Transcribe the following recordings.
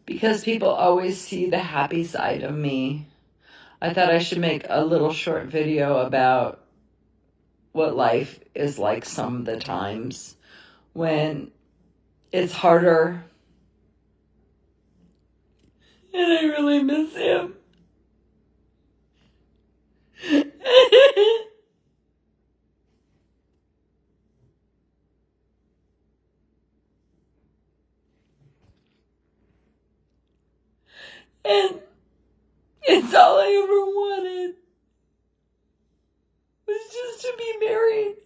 because people always see the happy side of me. I thought I should make a little short video about what life is like some of the times when it's harder. And I really miss him. And it's all I ever wanted was just to be married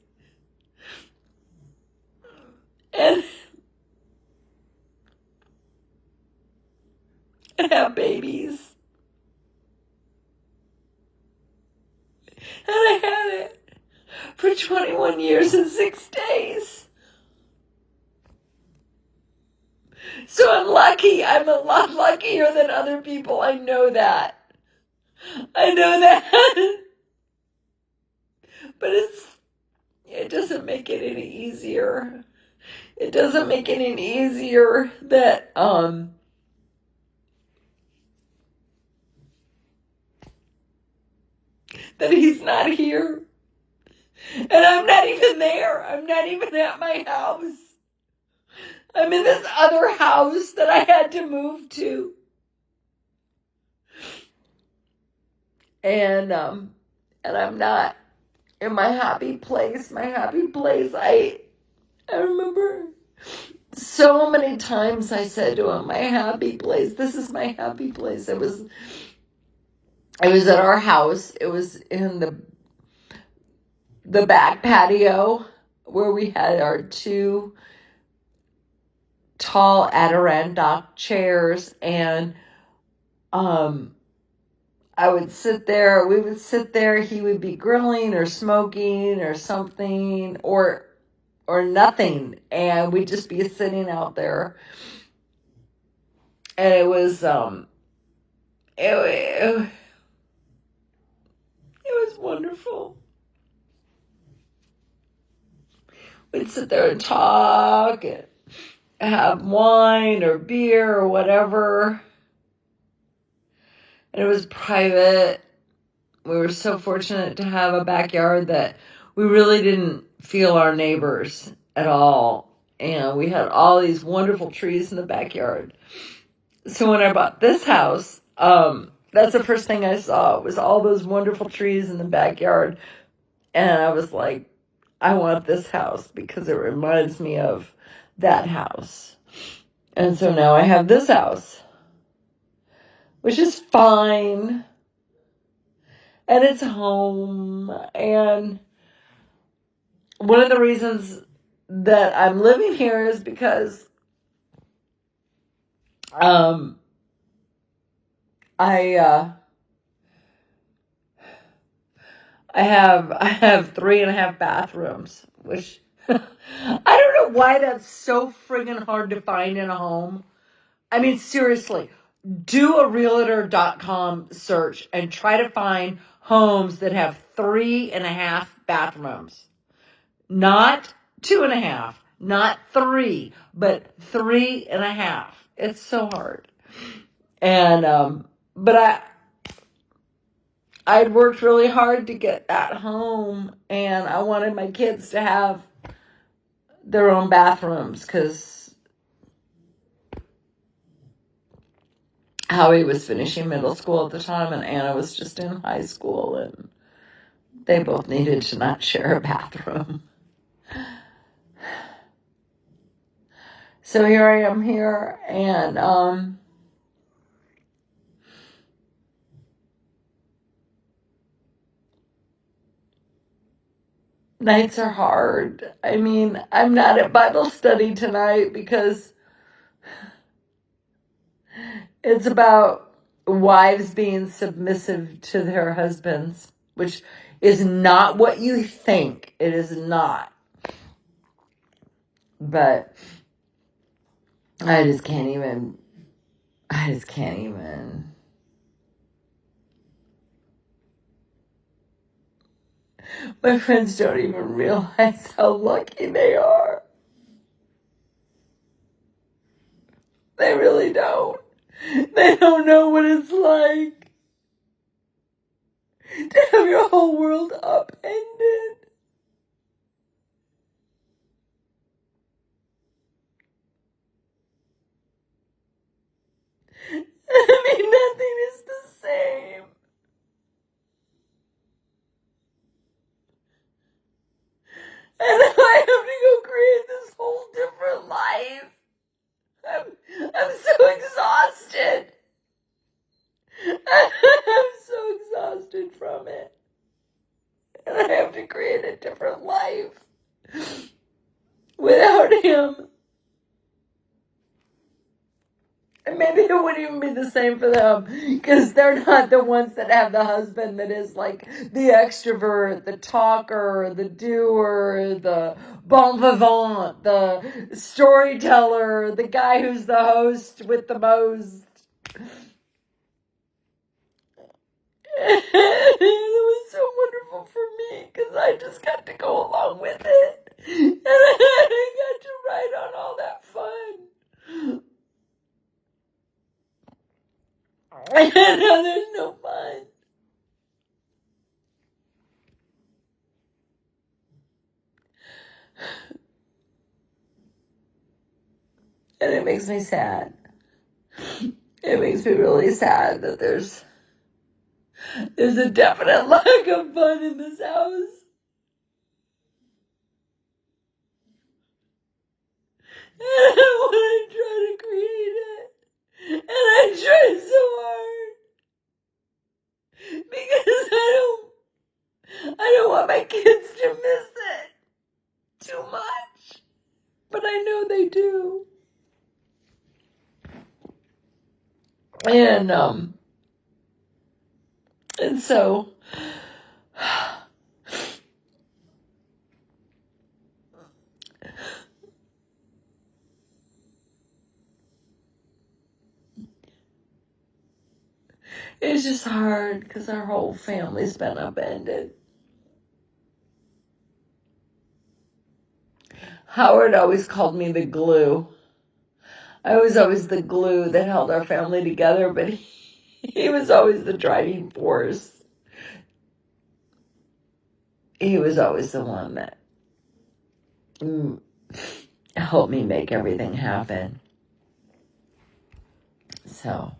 and have babies. And I had it for 21 years and 6 days. So I'm lucky. I'm a lot luckier than other people. I know that. I know that. But it doesn't make it any easier. It doesn't make it any easier that that he's not here. And I'm not even there. I'm not even at my house. I'm in this other house that I had to move to. And I'm not in my happy place. My happy place. I remember so many times I said to him, my happy place. This is my happy place. It was at our house. It was in the back patio where we had our 2 tall Adirondack chairs, and I would sit there, we would sit there, he would be grilling or smoking or something or nothing, and we'd just be sitting out there. And it was it was wonderful. We'd sit there and talk and have wine or beer or whatever. And it was private. We were so fortunate to have a backyard that we really didn't feel our neighbors at all. And we had all these wonderful trees in the backyard. So when I bought this house, that's the first thing I saw was all those wonderful trees in the backyard. And I was like, I want this house because it reminds me of that house. And so now I have this house, which is fine. And it's home. And one of the reasons that I'm living here is because I have 3.5 bathrooms, which I don't know why that's so friggin' hard to find in a home. I mean, seriously, do a realtor.com search and try to find homes that have 3.5 bathrooms. Not 2.5, not 3, but 3.5. It's so hard. And but I'd worked really hard to get that home, and I wanted my kids to have their own bathrooms because Howie was finishing middle school at the time, and Anna was just in high school, and they both needed to not share a bathroom. So here I am here, and nights are hard. I mean, I'm not at Bible study tonight because it's about wives being submissive to their husbands, which is not what you think. It is not. But I just can't even. My friends don't even realize how lucky they are. They really don't. They don't know what it's like to have your whole world upended. I mean, nothing is the same. And I have to go create this whole different life. I'm so exhausted. I'm so exhausted from it. And I have to create a different life without him. And maybe it wouldn't even be the same for them because they're not the ones that have the husband that is like the extrovert, the talker, the doer, the bon vivant, the storyteller, the guy who's the host with the most. It was so wonderful for me because I just got to go along with it. And I got to write on all that fun. And now there's no fun. And it makes me sad. It makes me really sad that there's a definite lack of fun in this house. And I want to try to create it. And I try so hard. Because I don't want my kids to miss it too much. But I know they do. And so it's just hard because our whole family's been upended. Howard always called me the glue. I was always the glue that held our family together, but he was always the driving force. He was always the one that helped me make everything happen. So,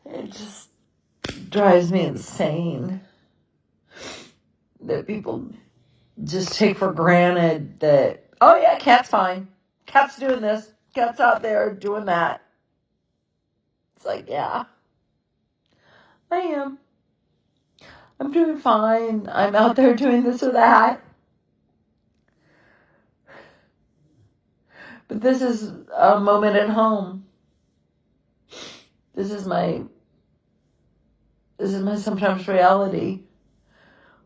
it just drives me insane that people just take for granted that, oh yeah, Cat's fine. Cat's doing this. Cat's out there doing that. It's like, yeah, I am. I'm doing fine. I'm out there doing this or that. But this is a moment at home. This is my sometimes reality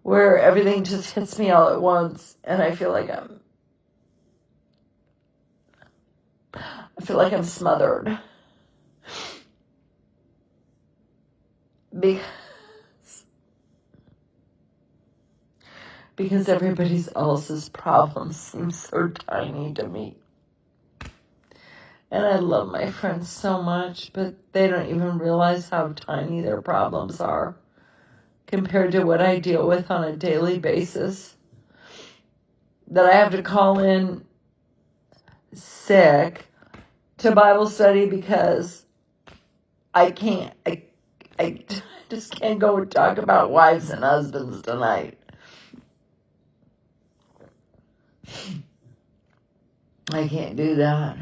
where everything just hits me all at once and I feel like I'm smothered. Because everybody else's problems seem so tiny to me. And I love my friends so much, but they don't even realize how tiny their problems are compared to what I deal with on a daily basis. That I have to call in sick to Bible study because I just can't go and talk about wives and husbands tonight. I can't do that.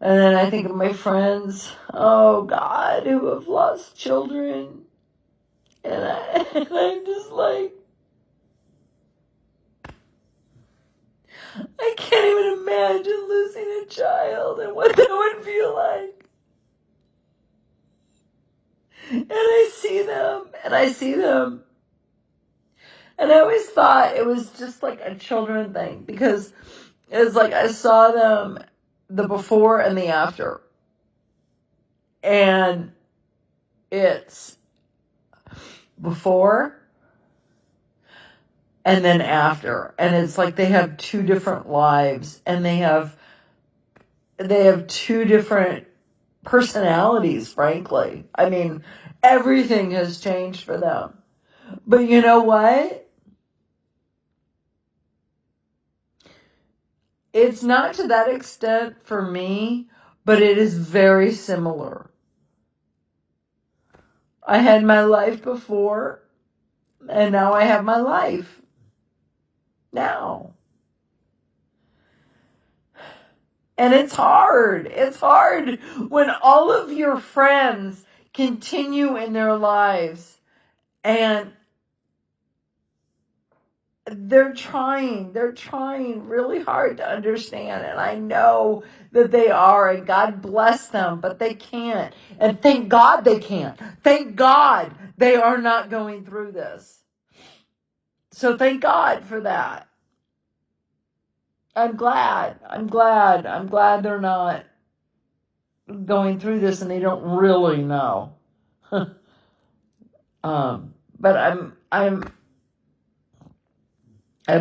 And then I think of my friends, oh God, who have lost children. And I'm just like, I can't even imagine losing a child and what that would feel like. And I see them. And I always thought it was just like a children thing because it's like I saw them the before and the after. And it's before and then after. And it's like they have two different lives, and they have two different personalities, frankly. I mean, everything has changed for them. But you know what? It's not to that extent for me, but it is very similar. I had my life before, and now I have my life now. And it's hard. It's hard when all of your friends continue in their lives and they're trying really hard to understand. And I know that they are, and God bless them, but they can't. And thank God they can't. Thank God they are not going through this. So thank God for that. I'm glad they're not going through this and they don't really know. But I'm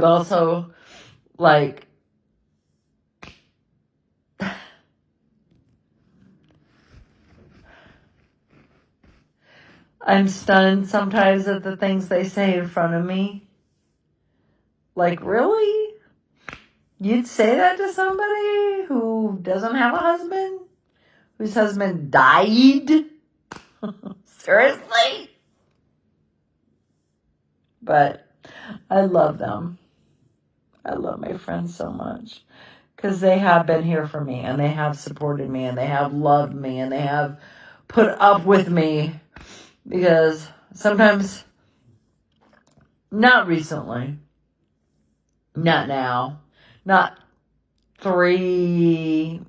also like, I'm stunned sometimes at the things they say in front of me. Like, really? You'd say that to somebody who doesn't have a husband? Whose husband died? Seriously? But I love them. I love my friends so much. Because they have been here for me, and they have supported me, and they have loved me, and they have put up with me. Because sometimes, not recently, not now, not 3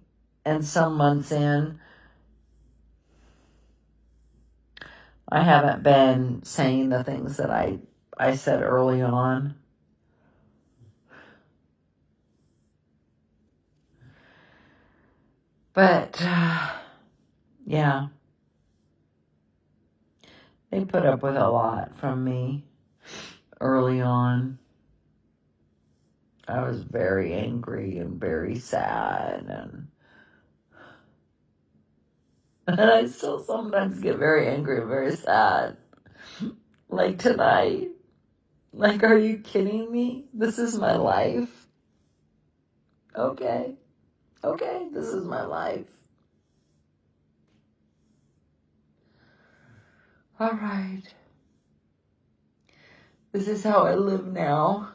and some months in, I haven't been saying the things that I said early on. But, yeah, they put up with a lot from me early on. I was very angry and very sad, and I still sometimes get very angry and very sad. Like tonight. Like, are you kidding me? This is my life. Okay, this is my life. All right. This is how I live now.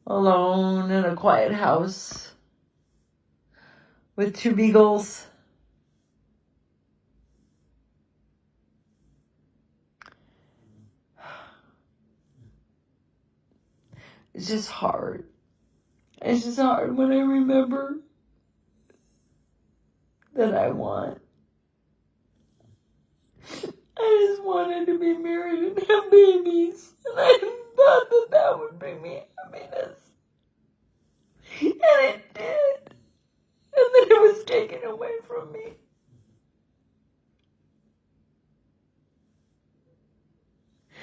Alone in a quiet house with 2 beagles. It's just hard. It's just hard when I remember that I just wanted to be married and have babies. And I thought that that would bring me happiness. And it did. And then it was taken away from me.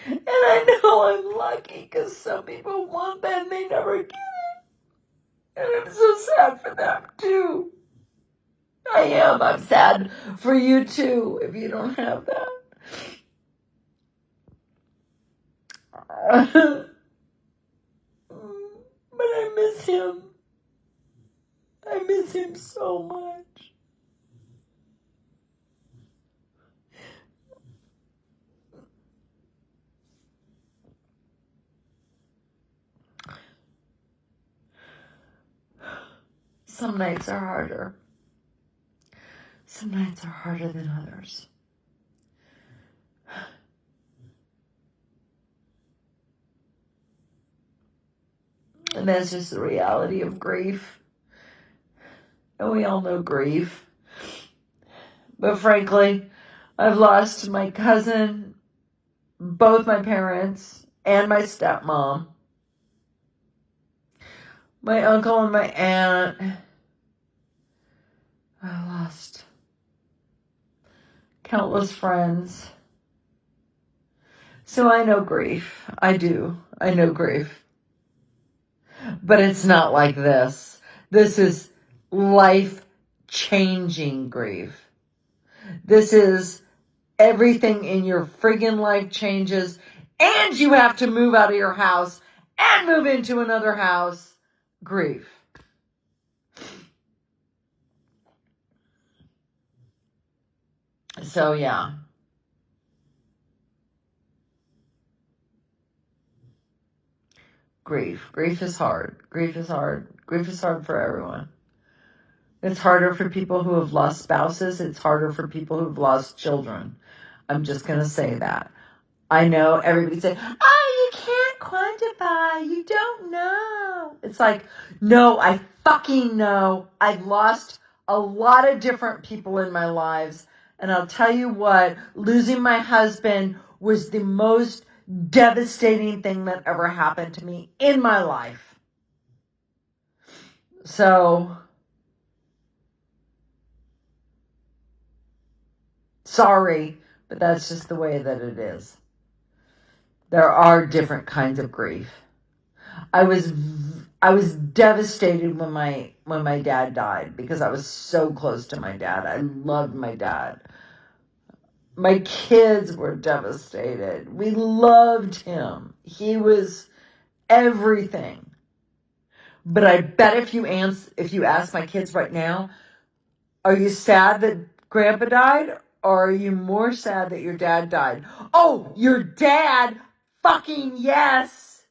And I know I'm lucky because some people want that and they never get it. And I'm so sad for them too. I am. I'm sad for you too if you don't have that. But I miss him. I miss him so much. Some nights are harder. Some nights are harder than others. And that's just the reality of grief. And we all know grief. But frankly, I've lost my cousin, both my parents, and my stepmom. My uncle and my aunt. I lost countless friends. So I know grief. I do. I know grief. But it's not like this. This is life-changing grief. This is everything in your friggin' life changes, and you have to move out of your house and move into another house. Grief. So yeah. Grief. Grief is hard. Grief is hard. Grief is hard for everyone. It's harder for people who have lost spouses. It's harder for people who've lost children. I'm just going to say that. I know everybody say, oh, you can't quantify. You don't know. It's like, no, I fucking know. I've lost a lot of different people in my lives. And I'll tell you what, losing my husband was the most devastating thing that ever happened to me in my life. So, sorry, but that's just the way that it is. There are different kinds of grief. I was devastated when my dad died because I was so close to my dad. I loved my dad. My kids were devastated. We loved him. He was everything. But I bet if you ask my kids right now, are you sad that Grandpa died, or are you more sad that your dad died? Oh, your dad? Fucking yes.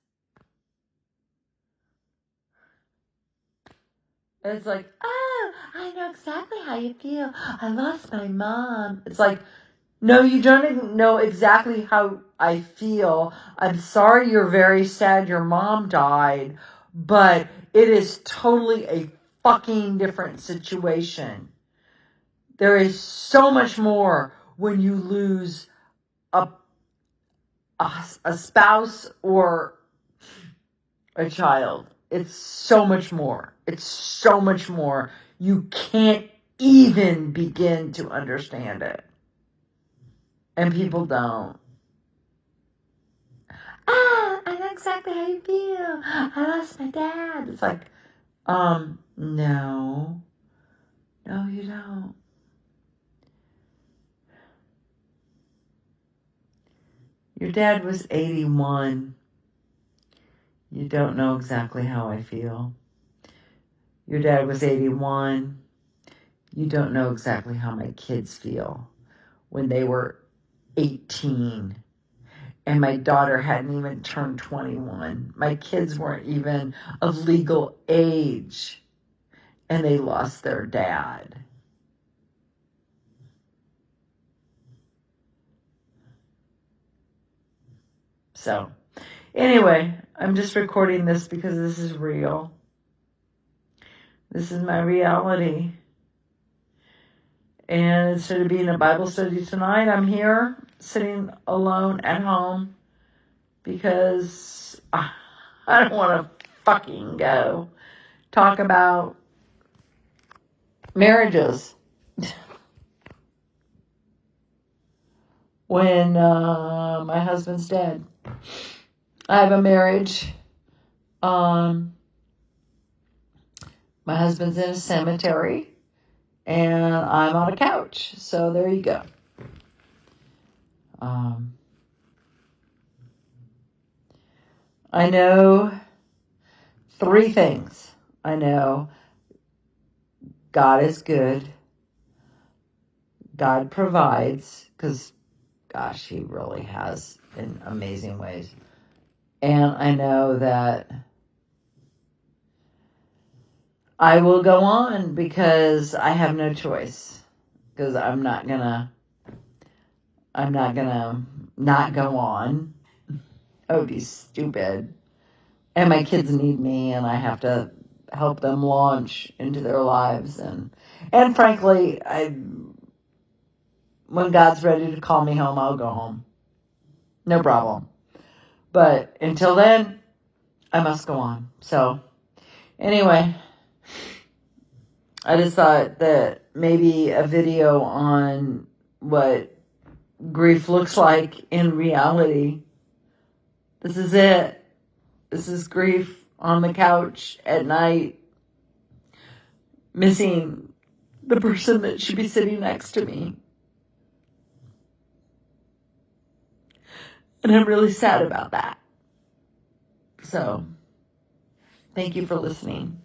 And it's like, oh, I know exactly how you feel. I lost my mom. It's like, no, you don't even know exactly how I feel. I'm sorry you're very sad your mom died, but it is totally a fucking different situation. There is so much more when you lose a spouse or a child. It's so much more. It's so much more. You can't even begin to understand it. And people don't. Ah, I know exactly how you feel. I lost my dad. It's like, no. No, you don't. Your dad was 81. You don't know exactly how I feel. Your dad was 81. You don't know exactly how my kids feel when they were 18. And my daughter hadn't even turned 21. My kids weren't even of legal age. And they lost their dad. So, anyway, I'm just recording this because this is real. This is my reality. And instead of being a Bible study tonight, I'm here sitting alone at home because I don't want to fucking go talk about marriages when my husband's dead. I have a marriage. My husband's in a cemetery. And I'm on a couch. So there you go. I know 3 things. I know God is good. God provides, because, gosh, he really has in amazing ways. And I know that I will go on because I have no choice. Because I'm not gonna not go on. That would be stupid. And my kids need me, and I have to help them launch into their lives. And frankly, when God's ready to call me home, I'll go home. No problem. But until then, I must go on. So anyway, I just thought that maybe a video on what grief looks like in reality. This is it. This is grief on the couch at night, missing the person that should be sitting next to me. And I'm really sad about that. So, thank you for listening.